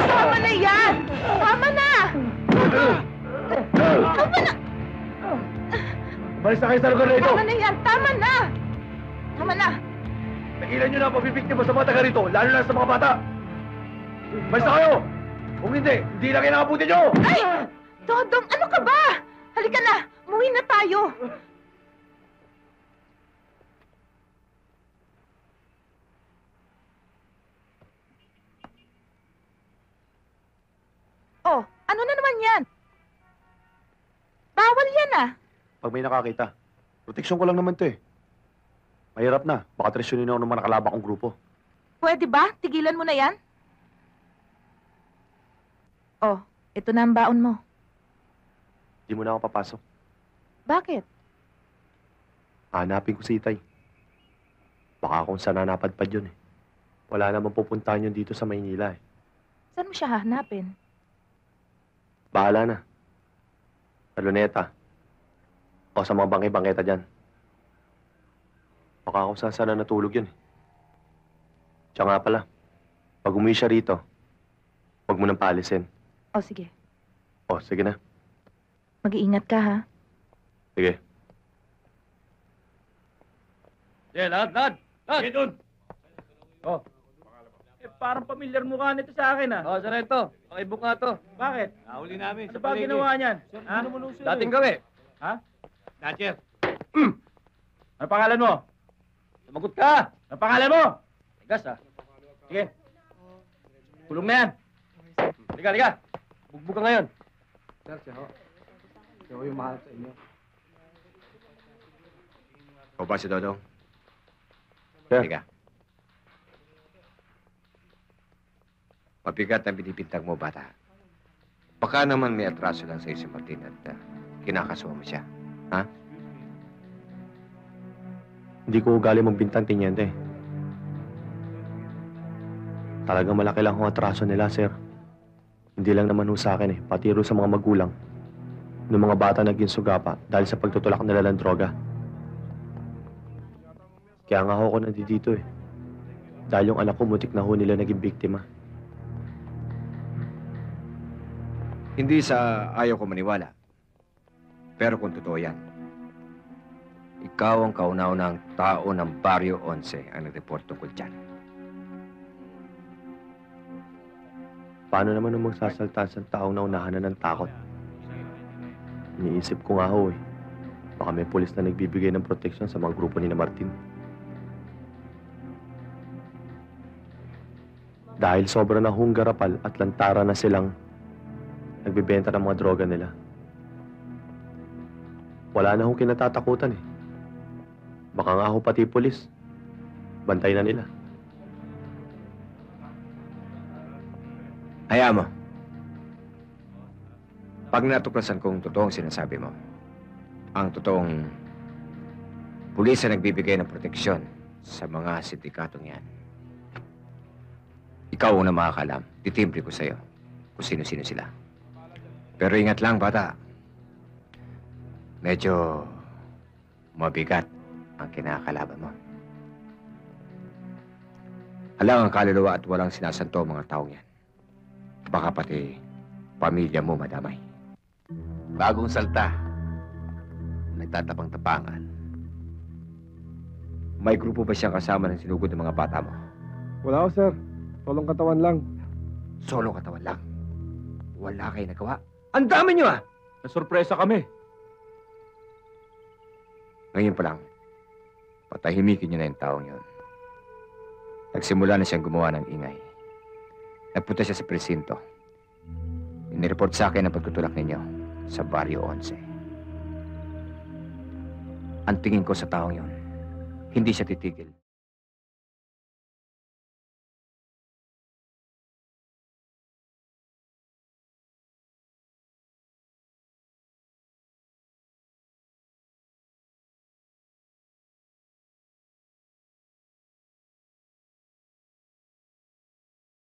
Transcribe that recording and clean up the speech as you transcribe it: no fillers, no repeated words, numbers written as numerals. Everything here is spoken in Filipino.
Tama na yan! Tama na! Tama na! Umalis na kayo sa lugar na ito! Tama na yan! Tama na! Tama na! Nagilan nyo na ang pabibiktima sa mga taga rito, lalo na sa mga bata! Umalis na kayo! Kung hindi na kayo nakabuti nyo! Ay! Dodong, ano ka ba? Halika na! Umuwi na tayo! Oh, ano na naman yan? Bawal yan ah! Pag may nakakita, proteksyon ko lang naman to eh. Mahirap na, baka tresyonin ako ng mga nakalabang kong grupo. Pwede ba? Tigilan mo na yan? Oh, ito na ang baon mo. Hindi mo na ako papasok. Bakit? Hanapin ko si Itay. Baka kung saan napadpad yun eh. Wala namang pupuntahan yun dito sa Maynila eh. Saan mo siya hahanapin? Bahala na. Sa Luneta. O sa mga bangke-bangketa dyan. Baka kung saan natulog yun eh. Tsaka nga pala, pag umuwi siya rito, huwag mo nang paalisin. Oh, sige. O, sige na. Mag-iingat ka, ha? Sige. Lad! Sige dun! Oh. Parang pamilyar mukha nito sa akin, ah. Oh, Sarento. Pakibook nga to. Bakit? Nahuli namin. Ano ba ginawa niyan? Ha? Dating gawi. Ha? Natcher. Ano pangalan mo? Sumagot ka! Ano pangalan mo? Tigas, ha? Sige. Kulong na yan. Liga. Bugbog ka ngayon. Sir, siya ho. Siya ho yung mahal sa inyo. O ba si Dodong? Sir. Liga. Mabigat ang binibintang mo, bata. Baka naman may atraso lang sa si Martin at kinakasuha mo siya. Ha? Hindi ko ugali magbintang, Teniente. Talagang malaki lang ang atraso nila, sir. Hindi lang naman ho sa akin eh, pati ro sa mga magulang. Noong mga bata naging sugapa dahil sa pagtutulak nila ng droga. Kaya nga ako nandito eh. Dahil yung anak ko mutik na ho nila naging biktima. Hindi sa ayaw ko maniwala. Pero kung totoo yan, ikaw ang kauna-unang tao ng Barrio 11 ang nag-report tungkol dyan. Paano naman nung magsasalta sa taong naunahan na ng takot? Iniisip ko nga ho eh. Baka may pulis na nagbibigay ng proteksyon sa mga grupo ni na Martin. Dahil sobra na hong garapal at lantara na silang nagbibenta ng mga droga nila. Wala na hong kinatatakutan eh. Baka nga ho pati pulis. Bantay na nila. Hayaan mo. Pag natuklasan kong totoong sinasabi mo, ang totoong pulis na nagbibigay ng proteksyon sa mga sindikatong yan, ikaw ang makakalam. Titimbre ko sa'yo kung sino-sino sila. Pero ingat lang, bata. Medyo mabigat ang kinakalaban mo. Alang ang kaluluwa at walang sinasanto ang mga taong yan. Baka pati pamilya mo madamay. Bagong salta. Nagtatapang-tapangan. May grupo ba siyang kasama ng sinugod ng mga bata mo? Wala ho, sir. Solong katawan lang. Solo katawan lang. Wala kayo nagawa. Ang dami niyo, ah! Nasurpresa kami. Ngayon pa lang, patahimikin niyo na yung taong yun. Nagsimula na siyang gumawa ng ingay. Nagpunta siya sa presinto. Inireport sa akin ang pagtutulak ninyo sa Barrio 11. Ang tingin ko sa taong yun, hindi siya titigil.